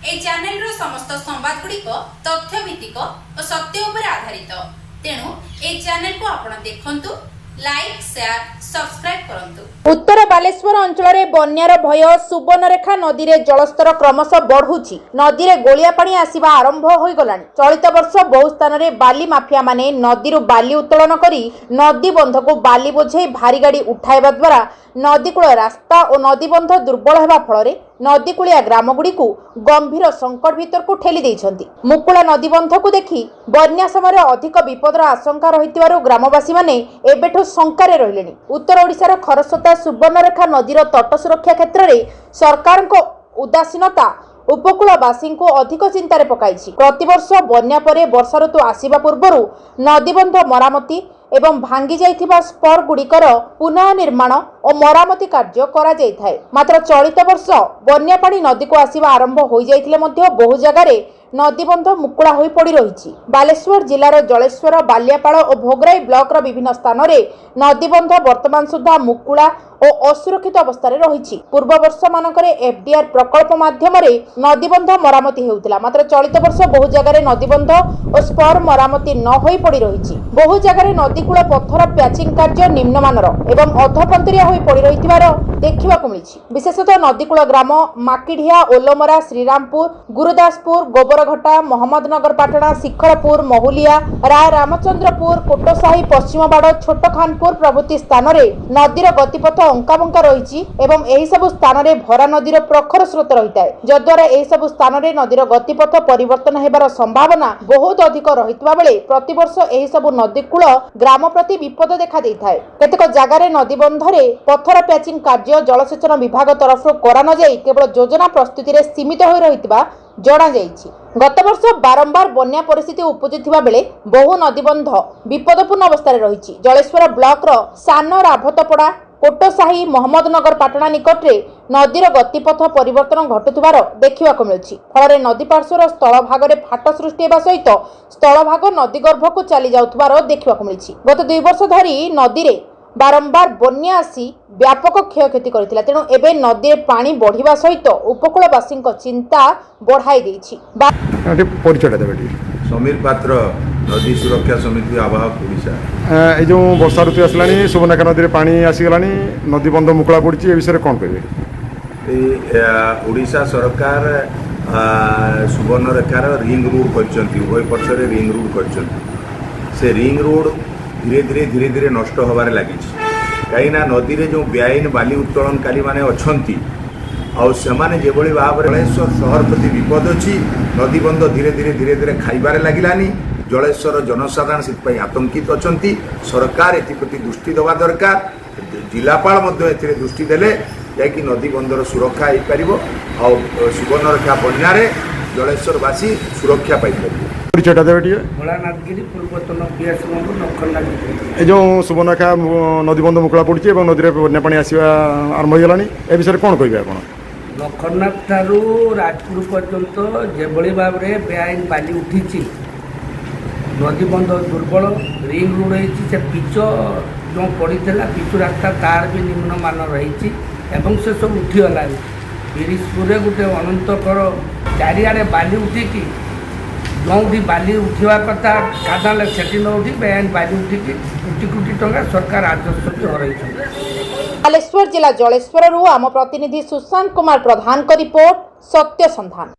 ए channel रो समस्त संवाद गुड़िक तथ्य भित्तिक और सत्य उपर आधारित। तेणु ए चैनल को आपण देखंतु, लाइक शेयर सब्सक्राइब करंतु। उत्तर बालेश्वर अंचल बन्यार भय। सुवर्णरेखा नदी रे जलस्तर क्रमश बढ़ुची। नदी रे गोलिया पानी आसिबा आरंभ होई गलानी। चलित वर्ष बहु स्थान रे बाली माफिया माने नदी बाली उत्तोलन करी नदी बंध को बाली बोझे भारी गाड़ी उठाइबा द्वारा नदीकूल रास्ता और नदीबंध दुर्बल होगा फल नदीकूलिया ग्रामगुड़ी को गंभीर संकट भीतर को ठेली देइछंती। मुकुला नदीबंध को देखि बन्या समय अधिक विपदर आशंका रहितिबारु ग्रामवासी माने एबेठु शंकारे रहिलेनी। उत्तर ओडिशार खरस्रोता सुवर्णरेखा नदीर तट सुरक्षा क्षेत्र में सरकार को उदासीनता उपकूलवासी को अधिक चिंतार पकाई। प्रतिवर्ष बन्या परे वर्षा ऋतु आसिबा पूर्वरु नदीबंध मरामती एवं भांगी जाइथिबा स्पर गुड़िकर पुनः निर्माण और मरामती कार्य करा जाय थाए। मात्र चलित वर्ष बन्या पानी नदी को आसिबा आरंभ होई जाइथिले मध्य बहु जगार नदीबंध मुकुला होई पड़ी रही। बालेश्वर जिलार जलेश्वर, बालियापाड़ और भोगराई ब्लॉक विभिन्न स्थान में नदीबंध वर्तमान सुधा मुकुला और असुरक्षित अवस्था रही। पूर्व वर्ष मानकरे एफडीआर प्रकल्प माध्यम नदीबंध मरामती होउतिला। मात्र चलित वर्ष बहु जगार नदीबंध और स्पर मरामती न होई पड़ी रही। बहु जगार नदीकूल पत्थर प्याचिंग कार्य निम्नमानर एवं अधपंतरिया होई पड़ी रहिथिबार देखिबाकु मिलिछि। विशेषतः नदीकूल ग्राम माकिढिया, ओलमरा, श्रीरामपुर, गुरुदासपुर, गोबरघटा, मोहम्मदनगर पाटणा, शिखरपुर, महुलिया, राय रामचंद्रपुर, कोटसाही, पश्चिमबाड़, छोट खानपुर प्रभृति स्थान में नदीर गतिपथ अंकाबंका रही एवं एही सब स्थान में भरा नदीर प्रखर स्रोत रही है, जद्वारा एही सब स्थान में नदीर गतिपथ परिवर्तन होबार संभावना बहुत अधिक रहितबा बेले प्रतिवर्ष एही सब नदीकूल ग्राम प्रति विपद देखा देइथाय। केतेक जगार नदीबंधरे पत्थर प्याचिंग कार्य जलसेचन विभाग तरफ करा न जाई केवल योजना प्रस्तुति रे सीमित होई रहितबा जणा जाइछि। गत वर्ष बारंबार बन्या परिस्थिति उपजुथिबा बेले बहु नदीबंध विपदपूर्ण अवस्था रही। जलेश्वर ब्लॉक रो सान राभतपड़ा, कोटसाही, मोहम्मदनगर पाटणा निकट में नदीर गतिपथ परिवर्तन घटुथिबार देखिबाकु मिलुछि। फल नदी पार्श्वर स्थल भाग में फाट सृष्टि होगा सहित स्थल भाग नदीगर्भ को चली जाउथिबार देखिबाकु मिलुछि। गत 2 वर्ष धरी नदी रे बारंबार बन्या आसी व्यापक क्षयक्षति करथिला। तेणु एबे नदी पानी बढ़िबा सहित उपकूलवासी चिंता बढ़ाई देछि। समीर पात्र, नदी सुरक्षा समिति आवाहक ओडिशा। ये जो वर्षा ऋतु आसला सुवर्णरेखा नदी में पानी आसीगला, नदी बंध मुकुला पड़ी, ए विषय कौन कहे? ओडिशा सरकार सुवर्णरेखार रिंग रोड कर उभय पक्षर रिंग रोड कर से रिंग रोड धीरे धीरे नष्ट होबार लगी। कहीं नदी में जो बेआईन बाली उत्तोलनकारी मैंने अच्छा आने जो भाव में जलेश्वर सहर प्रति विपद अच्छी। नदीबंध धीरे धीरे खाइबार लगिलानी। जलेश्वर जनसाधारण से आतंकित अच्छा। सरकार एप्रति दृष्टि देवा दरकार। जिलापाल दृष्टि देले जाकि नदीबंधर सुरक्षा हो पार और सुवर्णरेखा बन्यारे जलेश्वरवासी सुरक्षा पाइपर। जो सुवर्णरेखा नदीबंध मुकुला पड़ी और नदी में बन्या पानी आसवा आरंभ होगा, ए विषय कौन कहे? आप लखननाथ ठारू राजपुर पर्यंत जेभली भाव में बेआईन बाली उठी, नदीबंध दुर्बल, रिंग रोड से पिच जो पड़ा पिचु रास्ता तार भी निम्नमान रही से सब उठीगला। बिरिशपुर गोटे अनंतकर चारिआडे बाली उठिकी जो बाली उठा कथा कादाले से न उठी बेआईन बाली उठिकी कोटी कोटी टंका सरकार राजस्व भी हरई। बालेश्वर जिला जलेश्वर आम प्रतिनिधि सुशांत कुमार प्रधान का रिपोर्ट, सत्य संधान।